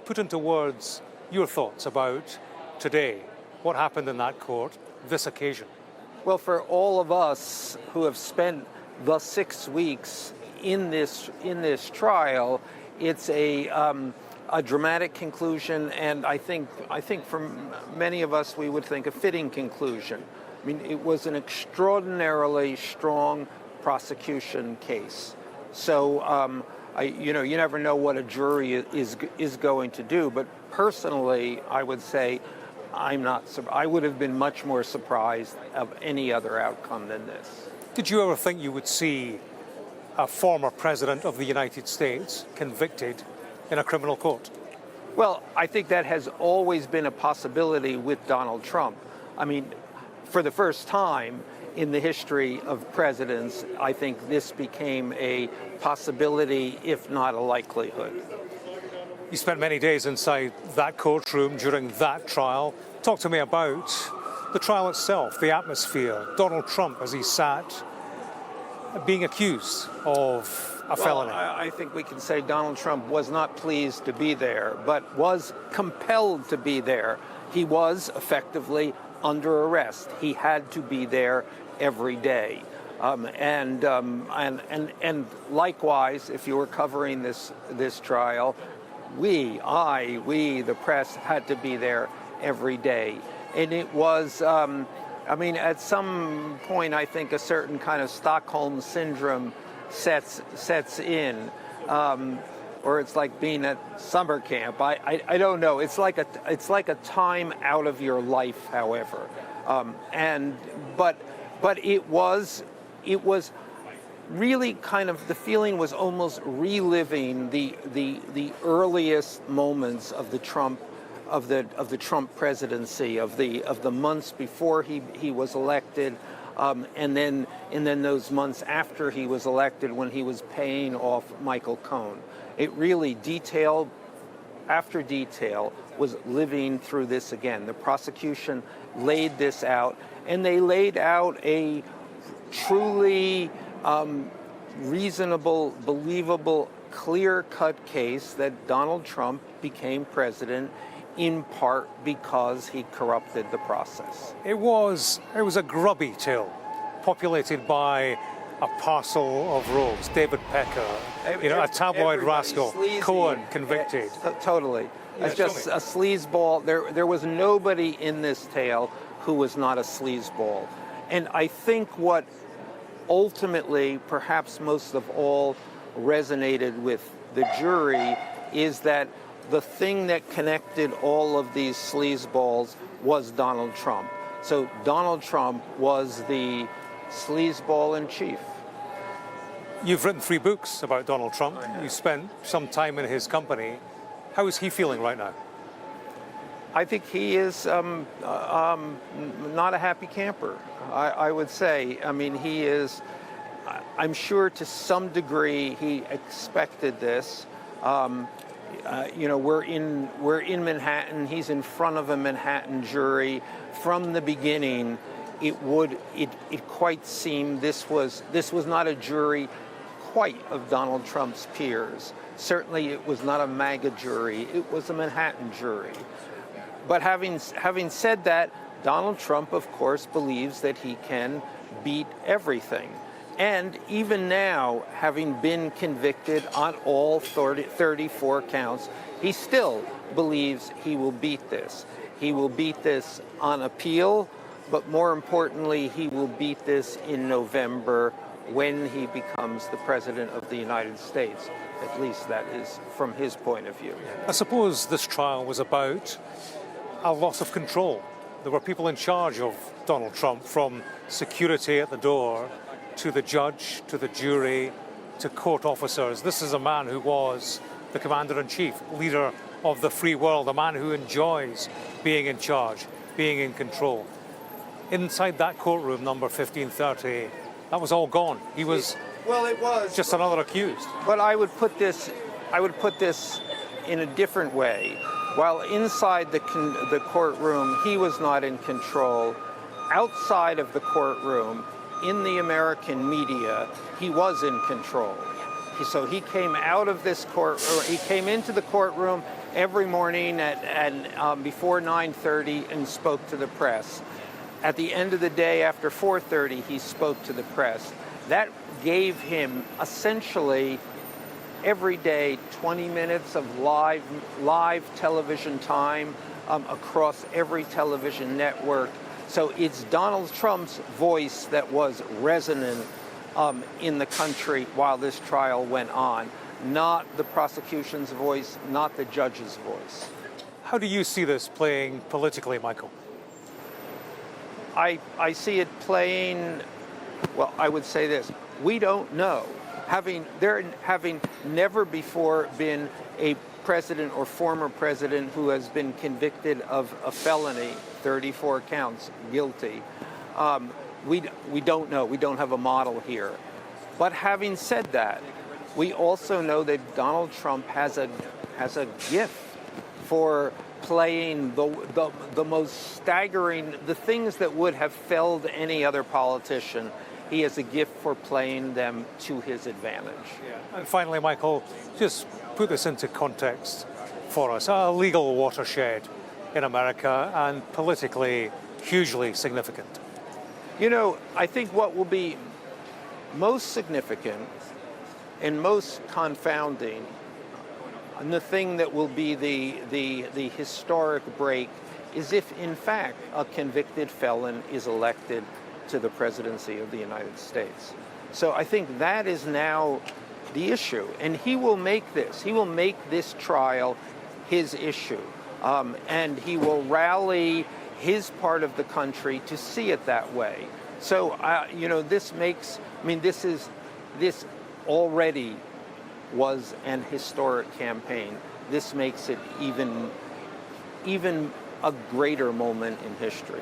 put into words your thoughts about today, what happened in that court, this occasion. Well, for all of us who have spent the 6 weeks in this trial, it's a dramatic conclusion, and I think for many of us we would think a fitting conclusion. I mean, it was an extraordinarily strong prosecution case. So, you never know what a jury is going to do. But personally, I would say I would have been much more surprised of any other outcome than this. Did you ever think you would see a former president of the United States convicted in a criminal court? Well, I think that has always been a possibility with Donald Trump. I mean, for the first time in the history of presidents, I think this became a possibility, if not a likelihood. You spent many days inside that courtroom during that trial. Talk to me about the trial itself, the atmosphere, Donald Trump as he sat being accused of a felony. I think we can say Donald Trump was not pleased to be there, but was compelled to be there. He was effectively under arrest. He had to be there every day. And likewise, if you were covering this trial, we, the press, had to be there every day. And it was, at some point, I think a certain kind of Stockholm syndrome sets in, or it's like being at summer camp. I don't know. It's like a time out of your life, however. But it was really kind of, the feeling was almost reliving the earliest moments of the Trump presidency, of the months before he was elected, and then those months after he was elected when he was paying off Michael Cohen. It really, detail after detail, was living through this again. The prosecution laid this out, and they laid out a truly reasonable, believable, clear-cut case that Donald Trump became president in part because he corrupted the process. It was a grubby tale, populated by a parcel of rogues. David Pecker, a tabloid rascal, sleazy, Cohen convicted. Totally. It's just a sleazeball. There was nobody in this tale who was not a sleazeball. And I think what ultimately, perhaps most of all, resonated with the jury is that the thing that connected all of these sleazeballs was Donald Trump. So Donald Trump was the sleazeball in chief. You've written 3 books about Donald Trump. You spent some time in his company. How is he feeling right now? I think he is not a happy camper, I would say. I mean, he is, I'm sure to some degree he expected this. We're in Manhattan. He's in front of a Manhattan jury. From the beginning, it quite seemed this was not a jury quite of Donald Trump's peers. Certainly, it was not a MAGA jury. It was a Manhattan jury. But having said that, Donald Trump, of course, believes that he can beat everything. And even now, having been convicted on all 34 counts, he still believes he will beat this. He will beat this on appeal, but more importantly, he will beat this in November when he becomes the President of the United States. At least that is from his point of view. I suppose this trial was about a loss of control. There were people in charge of Donald Trump, from security at the door to the judge, to the jury, to court officers. This is a man who was the commander-in-chief, leader of the free world, a man who enjoys being in charge, being in control. Inside that courtroom, number 1530, that was all gone. He was, it was just another accused. But I would put this in a different way. While inside the courtroom, he was not in control. Outside of the courtroom, in the American media, he was in control. So he came out of this courtroom, he came into the courtroom, every morning before 9:30 and spoke to the press. At the end of the day, after 4:30, he spoke to the press. That gave him essentially every day 20 minutes of live television time across every television network. So it's Donald Trump's voice that was resonant in the country while this trial went on, not the prosecution's voice, not the judge's voice. How do you see this playing politically, Michael? I see it playing, well, I would say this. We don't know. Having never before been a president or former president who has been convicted of a felony, 34 counts, guilty, we don't know. We don't have a model here. But having said that, we also know that Donald Trump has a gift for playing the most staggering, the things that would have felled any other politician. He has a gift for playing them to his advantage. Yeah. And finally, Michael, just put this into context for us. A legal watershed in America and politically hugely significant. You know, I think what will be most significant and most confounding, and the thing that will be the historic break, is if, in fact, a convicted felon is elected to the presidency of the United States. So I think that is now the issue. And he will make this trial his issue. And he will rally his part of the country to see it that way. So, this already was an historic campaign. This makes it even a greater moment in history.